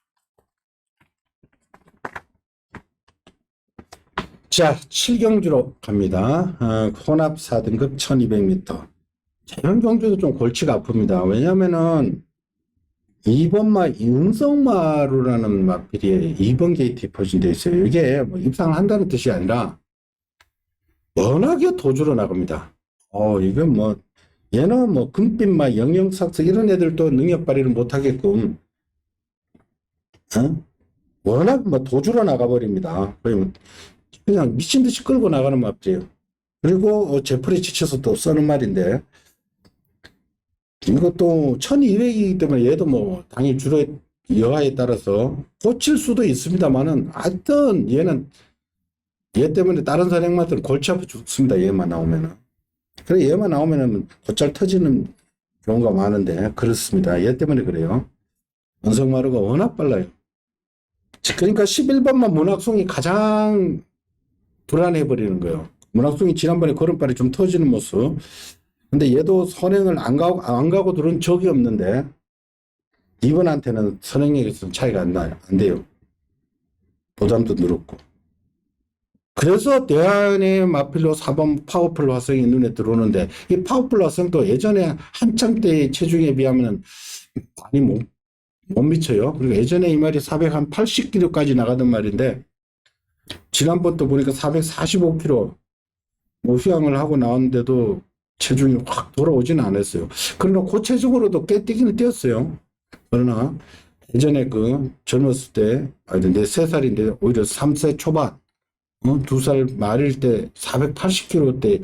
자, 7경주로 갑니다. 혼합 4등급 1200m. 이번 경주도 좀 골치가 아픕니다. 왜냐면은 2번마 윤성마루라는 마필이 2번 게이트 포진되어 있어요. 이게 뭐 입상을 한다는 뜻이 아니라 워낙에 도주로 나갑니다. 이건 뭐 얘는 뭐 금빛마 영영삭스 이런 애들도 능력 발휘를 못하게끔 워낙 뭐 도주로 나가버립니다. 그냥 미친 듯이 끌고 나가는 마필이에요. 그리고 제풀에 지쳐서 또 쓰는 말인데 이것도 1200이기 때문에 얘도 뭐 당연히 주로 여하에 따라서 고칠 수도 있습니다만은 하여튼 얘는 얘 때문에 다른 선행마들은 골치 아파 죽습니다. 얘만 나오면은. 그래 얘만 나오면은 곧잘 터지는 경우가 많은데 그렇습니다. 얘 때문에 그래요. 원성마루가 워낙 빨라요. 그러니까 11번만 문학송이 가장 불안해 버리는 거예요. 문학송이 지난번에 걸음발이 좀 터지는 모습. 근데 얘도 선행을 안 가고 들은 적이 없는데 이번한테는 선행력에서는 차이가 안 돼요. 보담도 늘었고. 그래서 대안의 마필로 4번 파워풀 화성이 눈에 들어오는데 이 파워풀 화성도 예전에 한창 때의 체중에 비하면 많이 못 미쳐요. 그리고 예전에 이 말이 480kg까지 나가던 말인데 지난번도 보니까 445kg 뭐 휴양을 하고 나왔는데도 체중이 확 돌아오지는 않았어요. 그러나 그 체중으로도 꽤 뛰기는 뛰었어요. 그러나 예전에 그 젊었을 때, 아니, 내 3살인데 오히려 3세 초반, 2살 말일 때 480kg 때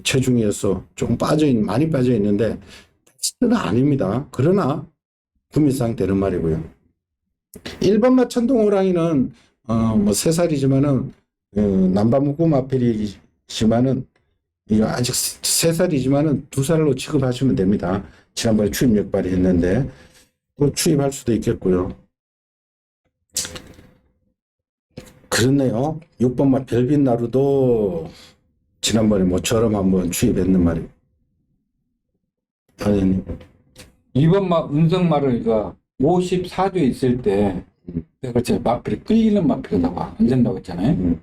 체중이어서 조금 많이 빠져 있는데, 베스트는 아닙니다. 그러나 구미상 되는 말이고요. 1번마 천둥호랑이는, 뭐 3살이지만은, 남바무구 마필이지만은, 이거 아직 3살이지만은 2살로 취급하시면 됩니다. 지난번에 추임력 발휘했는데 또 추임할 수도 있겠고요. 그렇네요. 6번마 별빛 나루도 지난번에 모처럼 한번 추입했는 말이에요. 아니 2번마 은성마루가 54조에 있을 때 내가 제 마필이 끌리는 마필이라고 안 된다고 했잖아요.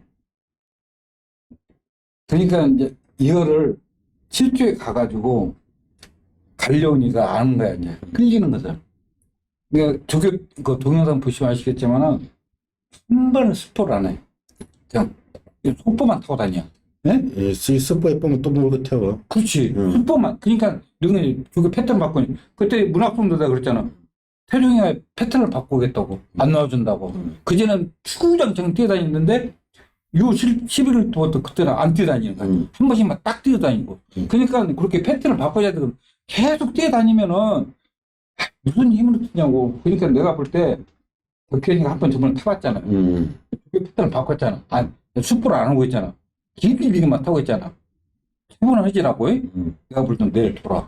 그러니까 이제 이거를 7조에 가가지고 가려우니까 아는 거야, 이제. 끌리는 것을. 그러니까 그 동영상 보시면 아시겠지만은, 한 번은 스포를 안 해. 그냥, 속보만 타고 다녀. 예? 이 스포에 보면 또 물고 태워. 그렇지. 속보만. 그러니까, 너는 저기 패턴 바꾸니. 그때 문학송도 내가 그랬잖아. 태종이가 패턴을 바꾸겠다고. 안 나와준다고. 그전엔 추구장창 뛰어다녔는데, 11월부터 그때는 안 뛰어다니는 거야. 한 번씩만 딱 뛰어다니고. 그러니까 그렇게 패턴을 바꿔야 되거든. 계속 뛰어다니면은 무슨 힘으로 뛰냐고. 그러니까 내가 볼 때 덕현이가 한 번 저번에 타봤잖아. 그 패턴을 바꿨잖아. 수포를 안 하고 있잖아. 길길이만 타고 있잖아. 수포는 하지라고. 내가 볼 땐 내일 돌아.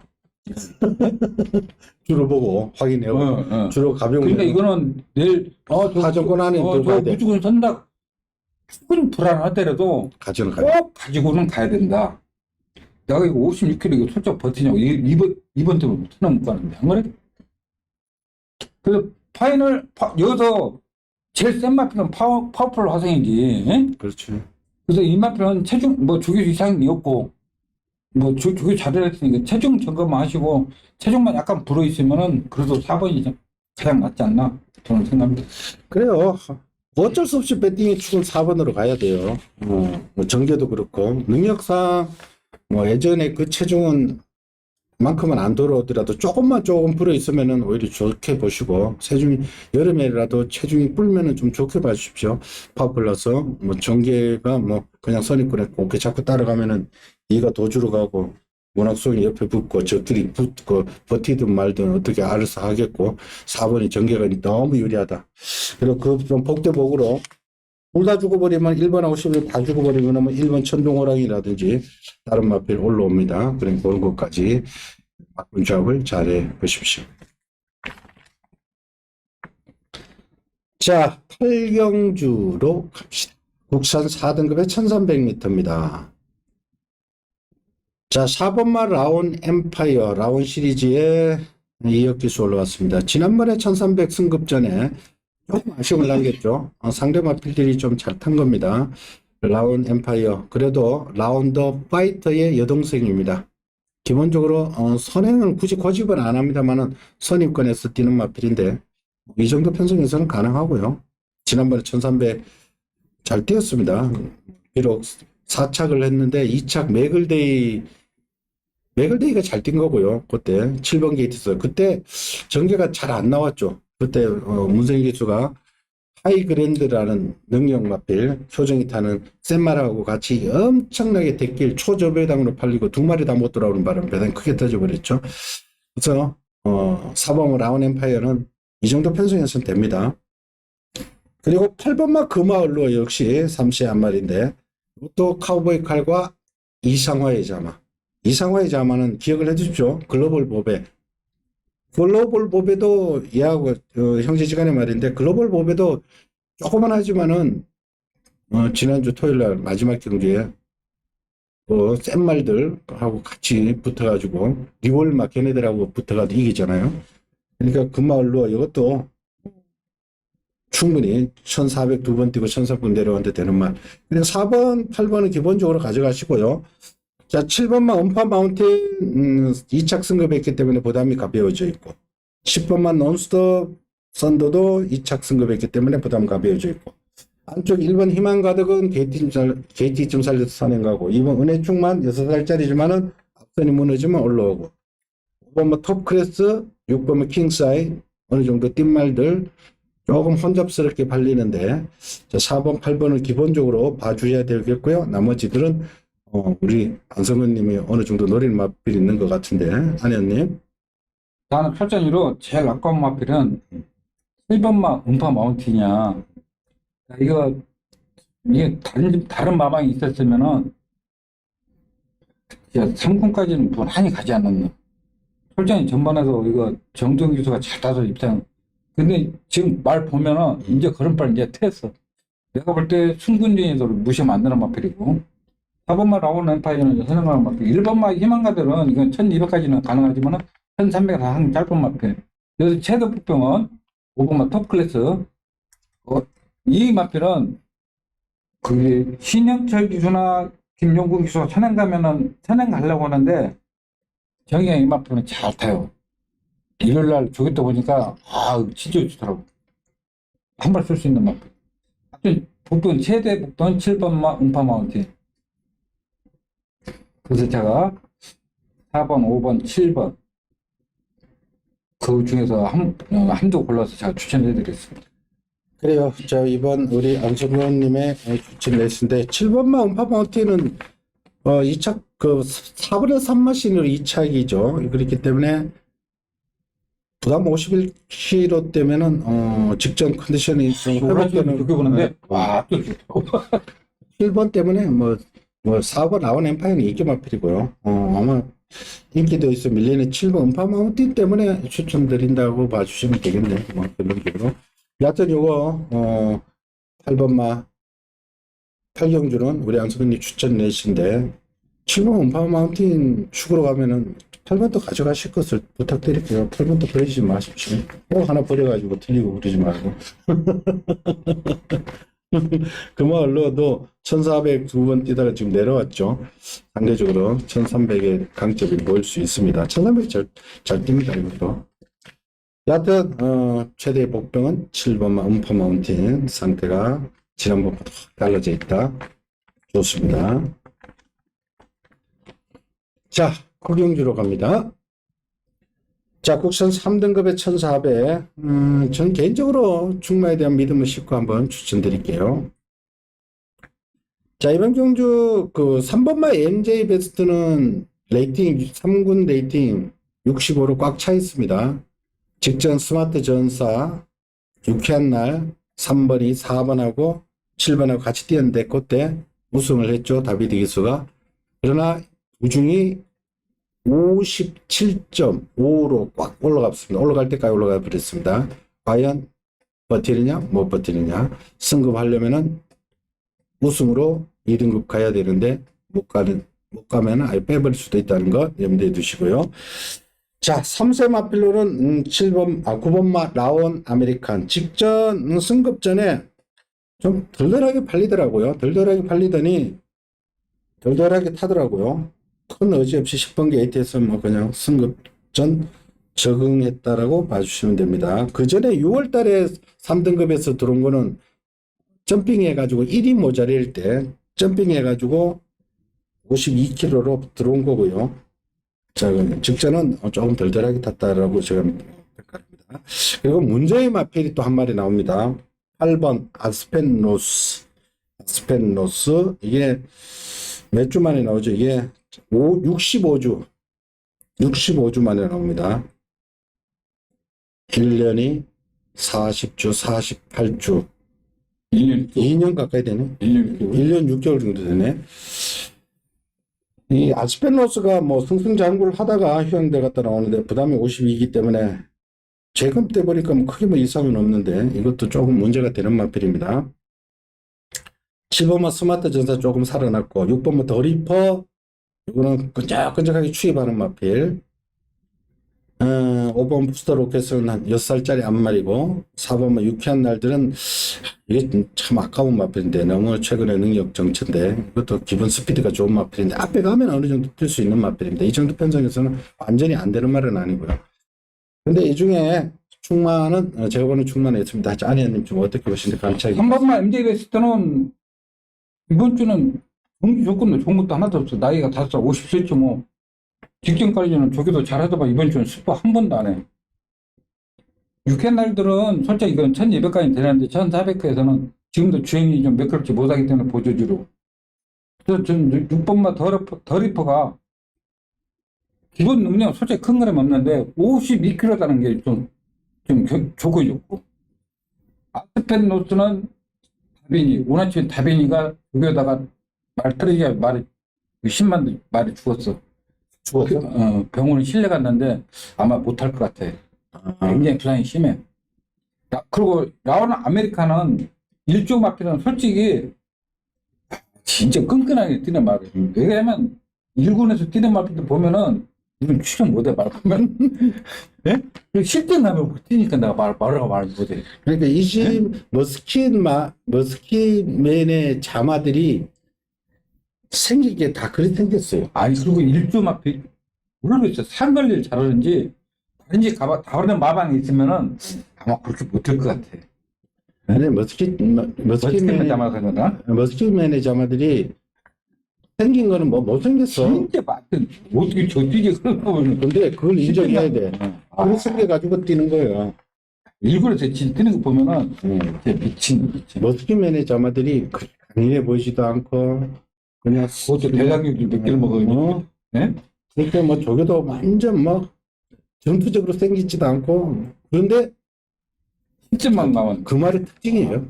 주로 보고 확인해요. 주로 가벼운 그러니까 이거는 내일 가정권 안에 들어가야 돼. 무조건 선다. 조금 불안하더라도 가지는 가야 꼭 가지고는 가야 된다. 내가 이거 56kg 이거 솔직히 버티냐고. 이번 때문에 못하나 못 가는데. 안 그래? 그래서 여기서 제일 센 마필은 파워풀 화성이지. 예? 그렇지. 그래서 이 마필은 체중, 주교 이상이었고, 주교 잘했으니까 체중 점검만 하시고, 체중만 약간 불어있으면은 그래도 4번이 가장 낫지 않나? 저는 생각합니다. 그래요. 어쩔 수 없이 배팅의 축은 4번으로 가야 돼요. 뭐 정계도 그렇고 능력상 뭐 예전에 그 체중은 만큼은 안 들어오더라도 조금 불어 있으면은 오히려 좋게 보시고, 여름에라도 체중이 불면은 좀 좋게 봐주십시오. 파워플러스, 뭐 전개가 뭐 그냥 선입견에 곱게 자꾸 따라가면은 이가 도주로 가고, 문학송이 옆에 붙고, 적들이 붙고, 버티든 말든 어떻게 알아서 하겠고, 4번이 전개가 너무 유리하다. 그리고 그 좀 복대복으로, 둘 다 죽어버리면 1번하고 11번 다 죽어버리면 뭐 1번 천둥호랑이라든지 다른 마필 올라옵니다. 그럼 그런 것까지 바꾼 조합을 잘해 보십시오. 자, 팔경주로 갑시다. 국산 4등급의 1300m입니다. 자, 4번마 라온 엠파이어, 라온 시리즈의 2억 기수 올라왔습니다. 지난번에 1300 승급전에 조금 아쉬움을 남겼죠. 상대 마필들이 좀 잘 탄 겁니다. 라온 엠파이어, 그래도 라온 더 파이터의 여동생입니다. 기본적으로 선행은 굳이 고집은 안 합니다만은 선입권에서 뛰는 마필인데 이 정도 편성에서는 가능하고요. 지난번에 1300 잘 뛰었습니다. 비록 4착을 했는데 2착 매글데이가 잘 뛴 거고요. 그때 7번 게이트에서 그때 전개가 잘 안 나왔죠. 그때 문세인 기수가 하이그랜드라는 능력 마필 효정이 타는 센마라하고 같이 엄청나게 대길 초저배당으로 팔리고 두 마리 다 못 돌아오는 바람에 배당이 크게 터져버렸죠. 그래서 4번 라운 엠파이어는 이 정도 편성에서는 됩니다. 그리고 8번마 금화을로 역시 3시의 한 마리인데 또 카우보이 칼과 이상화의 자마. 이상화의 자마는 기억을 해주십시오. 글로벌 보배도 얘하고 형제지간의 말인데 글로벌 보배도 조그만 하지만은 지난주 토요일날 마지막 경기에 센 말들하고 같이 붙어가지고 리월마 걔네들하고 붙어가지고 이기잖아요. 그러니까 그 마을로 이것도 충분히 1400 두 번 뛰고 1300 내려왔는데 되는 말. 그냥 4번, 8번은 기본적으로 가져가시고요. 자, 7번만 음파 마운틴 2착 승급했기 때문에 부담이 가벼워져 있고 10번만 논스톱 선도도 2착 승급했기 때문에 부담 가벼워져 있고 안쪽 1번 희망 가득은 게이트쯤 살려서 선행가고 2번 은혜충만 6살짜리지만은 앞선이 무너지면 올라오고 5번 톱크레스 6번 킹사이 어느 정도 뛴 말들 조금 혼잡스럽게 팔리는데 자, 4번 8번을 기본적으로 봐주셔야 되겠고요. 나머지들은 우리 안성근님이 어느 정도 노리는 마필이 있는 것 같은데 안현님. 나는 철저히로 제일 아까운 마필은 1번마 음파 마운틴이야. 이게 다른 마방이 있었으면은, 3군까지는 무난히 가지 않았나. 철저히 전반에서 이거 정동 기수가 잘 따서 입장. 근데 지금 말 보면은, 이제 걸음발 이제 퇴했어. 내가 볼 때 순군진에서 무시하면 안 되는 마필이고, 4번마 라온 엠파이어는 선행하는 마필. 1번마 희망가들은 이건 1200까지는 가능하지만은, 1300은 한 짧은 마필. 여기서 최대 폭병은 5번마 톱클래스. 이 마필은 그게 신영철 기수나 김용국 기수가 선행 가면은 선행 가려고 하는데 정의가 이 마필은 잘 타요. 일요일날 조겼다 보니까 진짜 좋더라고. 한 발 쓸 수 있는 마필. 하여튼 복돈 최대 복돈 7번 음파 마운틴. 그래서 제가 4번, 5번, 7번 그 중에서 한두 골라서 제가 추천해 드리겠습니다. 그래요. 자, 이번 우리 안성근님의 추천 레이스인데 7번마 음파 마운틴은 2착 4분의 3마신으로 2착이죠. 그렇기 때문에 부담 51kg 때면은 직전 컨디션이 좀 회복되는 느껴보는데 또 좋다고. 7번 때문에 뭐 4번 라온 엠파이어는 인기 마필이고요. 아마 인기도 있어 밀리는 7번 음파 마운틴 때문에 추천드린다고 봐주시면 되겠네요. 뭐 그런 식으로. 여하튼 요거 8번마 8경주는 우리 안성근님 추천 내신데 7번 음파 마운틴 축으로 가면은 8번도 가져가실 것을 부탁드릴게요. 8번도 버리지 마십시오. 꼭 하나 버려가지고 틀리고 그러지 말고. 그 마을로도 1400 두 번 뛰다가 지금 내려왔죠. 상대적으로 1300의 강점이 보일 수 있습니다. 1300 잘 뜁니다, 이것도. 여하튼, 최대의 복병은 7번마 음파 마운틴 상태가 지난번보다 달라져 있다. 좋습니다. 자, 구경주로 갑니다. 자, 국선 3등급의 1400. 전 개인적으로 충마에 대한 믿음을 싣고 한번 추천드릴게요. 자, 이번 경주 그 3번마 MJ 베스트는 레이팅, 3군 레이팅 65로 꽉 차 있습니다. 직전 스마트 전사, 유쾌한 날, 3번이 4번하고 7번하고 같이 뛰었는데 그때 우승을 했죠. 다비드 기수가. 그러나 우중이 57.5로 꽉 올라갔습니다. 올라갈 때까지 올라가 버렸습니다. 과연 버티느냐 못 버티느냐. 승급하려면은 우승으로 2등급 가야 되는데 못 가면 아예 빼버릴 수도 있다는 거 염두에 두시고요. 자, 3세 마필로는 9번마 라온 아메리칸. 직전 승급 전에 좀 덜덜하게 팔리더라고요. 덜덜하게 팔리더니 덜덜하게 타더라고요. 큰 의지 없이 10번기 ATS 뭐 그냥 승급 전 적응했다라고 봐주시면 됩니다. 그 전에 6월 달에 3등급에서 들어온 거는 점핑해가지고 1이 모자랄 때 점핑해가지고 52kg로 들어온 거고요. 자, 직전은 조금 덜덜하게 탔다라고 제가 평가합니다. 그리고 문제의 마필이 또 한 마리 나옵니다. 8번 아스펜노스. 이게 몇 주 만에 나오죠? 이게 65주 만에 나옵니다. 1년이 40주, 48주. 2년 가까이 되네. 1년 6개월 정도 되네. 이 아스펜로스가 뭐 승승장구를 하다가 휴양대 갔다 나오는데 부담이 52이기 때문에 재검 때 보니까 뭐 크게 뭐 이상은 없는데 이것도 조금 문제가 되는 마필입니다. 7번만 스마트 전사 조금 살아났고 6번만 더 리퍼 이거는 끈적끈적하게 추입하는 마필. 5번 부스터 로켓은 한 6살짜리 앞말이고 4번만 유쾌한 날들은 이게 참 아까운 마필인데 너무 최근에 능력 정체인데 이것도 기본 스피드가 좋은 마필인데 앞에 가면 어느 정도 뛸 수 있는 마필입니다. 이 정도 편성에서는 완전히 안 되는 말은 아니고요. 근데 이 중에 충만은 제가 보는 충만에 있습니다. 아니님 좀 어떻게 보시는지 감찰이. 3번마 MJ 베스트는 이번 주는 경기 조건도 좋은 것도 하나도 없어. 나이가 5살, 50세쯤 뭐. 직전까지는 저기도 잘하더만 이번 주는 스포 한 번도 안 해. 유쾌한 날들은 솔직히 이건 1200까지 되는데 1400에서는 지금도 주행이 좀 매끄럽지 못하기 때문에 보조주로. 그래서 전 6번마 더리퍼가 기본 능력 솔직히 큰 거는 없는데 52kg라는 게 좀 좋고 좋고. 아스펜노스는 다빈이, 오나치는 다빈이가 여기다가 말 떨어지게 말이 10만 말이 죽었어. 병원에 실려 갔는데 아마 못할 것 같아. 굉장히 부상이 심해. 그리고 라온 아메리카는 일조 마피는 솔직히 진짜 끈끈하게 뛰는 말이에요. 왜냐면 1군에서 뛰는 마피들 보면은 이건 출연 못해 말 보면. 예? 실전 나면 못 뛰니까 내가 말하고 못해. 그러니까 머스킷맨의 자마들이 생긴 게 다 그렇게 생겼어요. 아니 그리고 일조 마피 모르겠어. 상관리를 잘하는지 다른지 다른 마방이 있으면은 아마 그렇게 못할 것 같아. 아니 머스킷맨의 자마들이 생긴 거는 뭐 못생겼어. 진짜 맞든 어떻게 저 뛰게 그러면 근데 그걸 인정해야 돼. 그걸 생겨가지고 뛰는 거예요. 일본에서 뛰는 거 보면은 진짜 미친. 머스킷맨의 자마들이 강인해 보이지도 않고 그냥 그것도 대장균 몇 개를 먹어요. 네? 그러니까 뭐 저게도 완전 막 전투적으로 생기지도 않고 그런데 힘점만 나면 그 말의 특징이에요.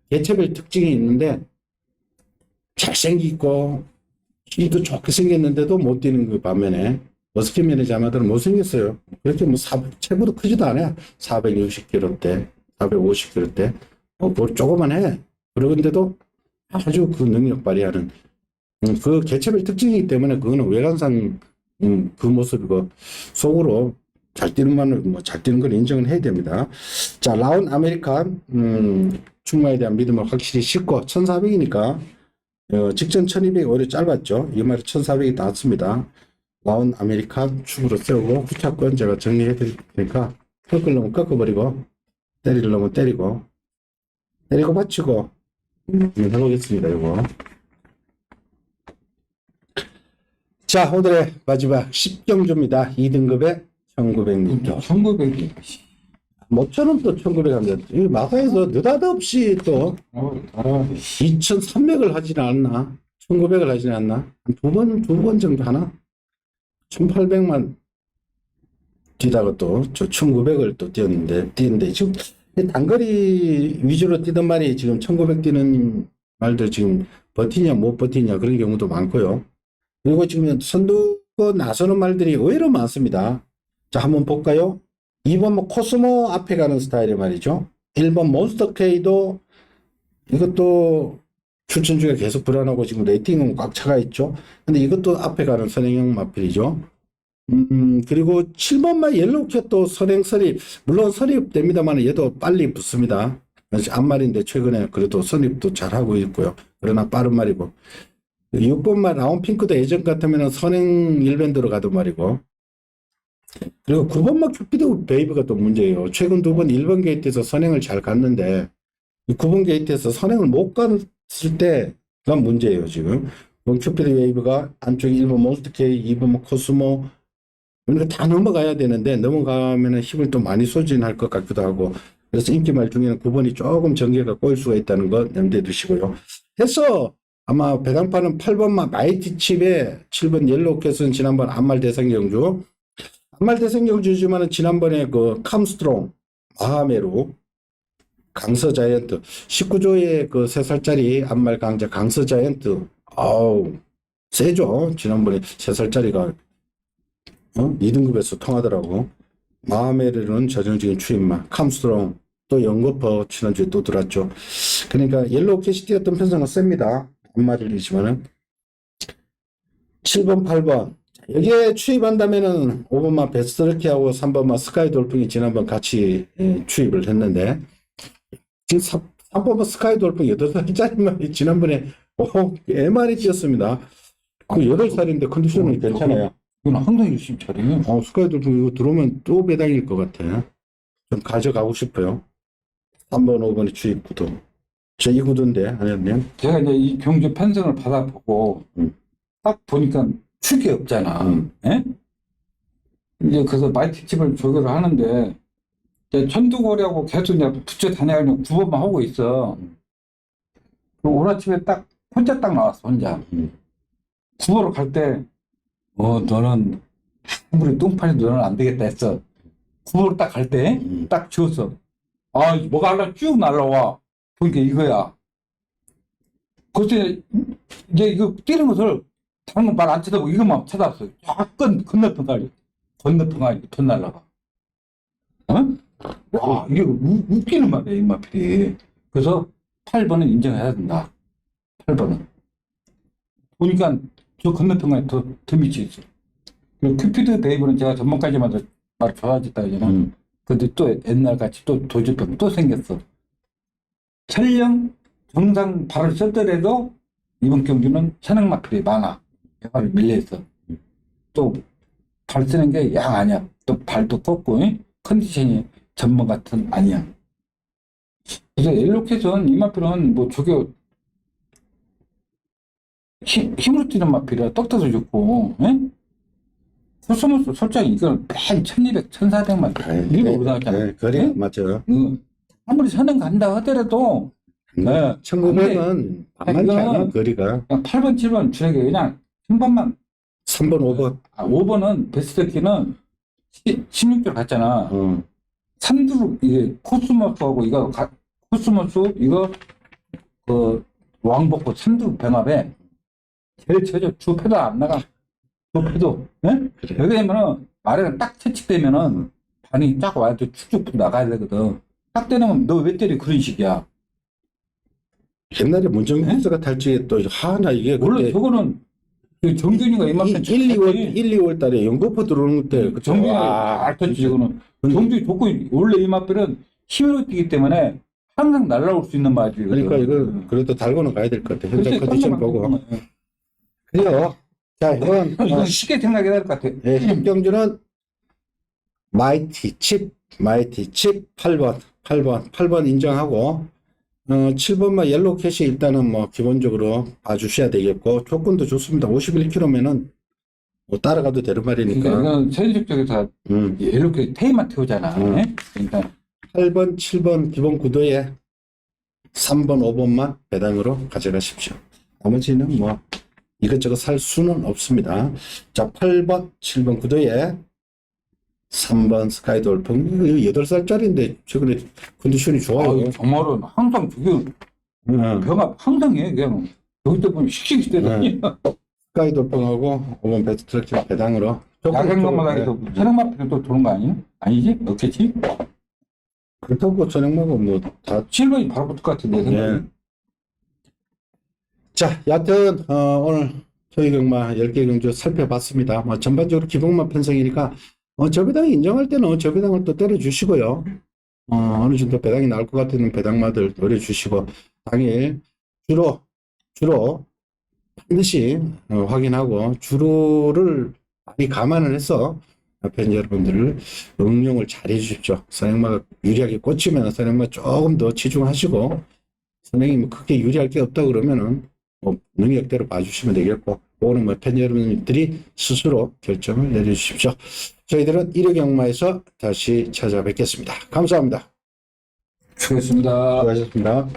개체별 특징이 있는데 잘생기고 키도 좋게 생겼는데도 못 뛰는 그 반면에 머스킷맨의 자마들은 못생겼어요. 그렇게 뭐 체구도 크지도 않아요. 460kg대, 450kg대 뭐 조그만해. 그런데도 아주 그 능력 발휘하는 그 개체별 특징이기 때문에 그거는 외관상 그 모습이고 속으로 잘 뛰는 잘 뛰는 걸 인정을 해야 됩니다. 자, 라온 아메리칸 충마에 대한 믿음을 확실히 싣고 1400이니까 직전 1200이 오히려 짧았죠. 이 말이 1400이 닿았습니다. 라온 아메리칸 축으로 세우고 후차권 제가 정리해 드릴 테니까 꺾을 놈은 꺾어버리고 때릴 놈은 때리고 받치고 해보겠습니다. 이거. 자, 오늘의 마지막 10경주입니다. 2등급의 1900m. 1900이. 모처럼 또 1900 이 마사에서 느닷없이 또 알아. 2300을 하지는 않나? 1900을 하지는 않나? 한 두 번 정도 하나? 1800만 뛰다가 또 저 1900을 또 뛰는데 지금 단거리 위주로 뛰던 말이 지금 1900 뛰는 말들 지금 버티냐 못 버티냐 그런 경우도 많고요. 그리고 지금 선두권 나서는 말들이 의외로 많습니다. 자, 한번 볼까요? 2번 뭐 코스모 앞에 가는 스타일의 말이죠. 1번 몬스터 K도 이것도 출전 중에 계속 불안하고 지금 레이팅은 꽉 차가 있죠. 근데 이것도 앞에 가는 선행형 마필이죠. 그리고 7번만 옐로우캣도 선행 선입, 물론 선입됩니다만 얘도 빨리 붙습니다. 앞말인데 최근에 그래도 선입도 잘하고 있고요. 그러나 빠른 말이고. 6번만 라운핑크도 예전 같으면 선행 일밴드로 가던 말이고. 그리고 9번만 큐피드 베이브가 또 문제예요. 최근 2번 1번 게이트에서 선행을 잘 갔는데 9번 게이트에서 선행을 못 갔을 때가 문제예요, 지금. 큐피드 베이브가 안쪽에 1번 몬스터 K, 2번 뭐 코스모 이거 다 넘어가야 되는데 넘어가면 힘을 또 많이 소진할 것 같기도 하고 그래서 인기말 중에는 9번이 조금 전개가 꼬일 수가 있다는 것 염두에 두시고요. 해서 아마 배당파는 8번만 마이티 칩에 7번 옐로우캣은 지난번 안말 대상 경주 안말 대상 경주지만은 지난번에 그 캄스트롱 마하메로 강서 자이언트 19조의 그 3살짜리 안말 강자 강서 자이언트 아우 세죠. 지난번에 3살짜리가 2등급에서 통하더라고. 마하메르는 전형적인 추임말, 캄스트롱, 또 영거퍼 지난주에 또 들었죠. 그러니까 옐로우캣이 뛰었던 편성은 셉니다. 한마디이지만은 7번, 8번 여기에 추입한다면은 5번만 베스트럭키하고 3번만 스카이 돌풍이 지난번 같이 추입을 했는데 지금 3번만 스카이 돌풍 8살짜리만 지난번에 많이 뛰었습니다. 그 8살인데 컨디션은 괜찮아요. 이건 항상 열심히 잘해요. 스카이돌 이거 들어오면 또 배당일 것 같아. 좀 가져가고 싶어요. 3번, 5번의 주입 구도. 저 이 구도인데, 아니면? 제가 이제 이 경주 편성을 받아보고, 딱 보니까 축이 없잖아. 예? 이제 그래서 마이티 칩을 조교를 하는데, 이제 천두고리하고 계속 이제 붙여 다녀가지고 9번만 하고 있어. 오늘 아침에 딱, 혼자 딱 나왔어, 혼자. 9번으로 갈 때, 너는 우리 똥판이 너는 안 되겠다 했어. 9번으로 딱 갈 때 딱 지웠어. 아, 뭐가 하나 쭉 날라와. 그러니까 이거야. 그때 이제 이거 뛰는 것을 다른 건 말 안 쳐다보고 이것만 쳐다봤어. 약간 건너편까지 돈 날라가. 어? 와, 이게 웃기는 말이야, 이 마필이. 그래서 8번은 인정해야 된다. 8번은. 보니까 저 건너편까지 더 미쳐 있어. 그리고 큐피드 베이브는 제가 전번까지만 말 좋아졌다 그러잖아. 근데 또 옛날 같이 또 도주병 또 생겼어. 설령 정상 발을 썼더라도 이번 경주는 현행마필이 많아. 발이 밀려있어. 또 발 쓰는 게 양 아니야. 또 발도 꺾고 컨디션이 전번 같은 아니야. 그래서 옐로우캣은 이 마필은 뭐 저게 힘으로 뛰는 마필이라 떡터도 좋고, 코스모스 솔직히 이건 맨 1200, 1400만 일부 올라갔잖아. 그래, 맞죠. 아무리 선행 간다 하더라도 1900은 만만치 않아, 거리가. 8번, 7번 주력이 그냥 3번만 3번, 5번. 5번은 베스트키는 16km 갔잖아. 3두로 이게 코스모스하고 이거 코스모스 이거 그 왕복고 3두 병합에 제일 쳐져. 주패도 안 나가. 주패도. 예? 그래. 여기 되면은 아래가 딱 채찍되면은 반이 쫙 와야 돼. 쭉쭉 나가야 되거든. 딱 되면 너 왜 때려 그런 식이야. 옛날에 문정민 기자가 탈지에 또 하나 이게 원래 그때 저거는 그 정균이가 이만큼 2월 달에 연거포 들어오는 때 정균이 잘 탔지 저거는. 정균이 조건이 원래 이마필은 힘으로 뛰기 때문에 항상 날라올 수 있는 맛이. 그러니까 이거 그래도 달고는 가야 될 것 같아. 현장 컨디션 보고. 그래요. 자, 이건 쉽게 생각해야 될 것 같아. 경주는 마이티 칩 8번 인정하고 7번만 옐로우캣이 일단은 뭐 기본적으로 봐주셔야 되겠고 조건도 좋습니다. 51km면은 뭐 따라가도 되는 그러니까 말이니까. 이건 세대적 쪽에서 이렇게 테이만 태우잖아. 그러니까 8번, 7번 기본 구도에 3번, 5번만 배당으로 가져가십시오. 나머지는 뭐 이것저것 살 수는 없습니다. 자, 8번, 7번 구도에 3번 스카이 돌풍. 8살짜리인데 최근에 컨디션이 좋아요. 아, 정말은 항상 저기 병합 항상 해. 그냥 여기서 보면 씩씩대더니 스카이 돌풍하고 5번 베스트트랙 배당으로. 야간것마다 해서 차량마피도 또 도는 거 아니에요? 아니지? 없겠지? 그렇다고 저녁마고 뭐다 7번이 바로 붙을 것 같은데 생각이. 자, 여하튼 오늘 토익 경마 10개 경주 살펴봤습니다. 뭐 전반적으로 기본만 편성이니까 저 배당이 인정할 때는 저 배당을 또 때려주시고요. 어느 정도 배당이 나올 것 같은 배당마들 노려주시고 당일 주로 반드시 확인하고 주로를 많이 감안을 해서 팬 여러분들을 응용을 잘 해주십시오. 선행마가 유리하게 꽂히면 선행마 조금 더 치중하시고 선생님이 크게 유리할 게 없다 그러면은 뭐 능력대로 봐주시면 되겠고, 그거는 뭐 팬 여러분들이 스스로 결정을 내려주십시오. 저희들은 1회 경마에서 다시 찾아뵙겠습니다. 감사합니다. 수고했습니다. 수고하셨습니다.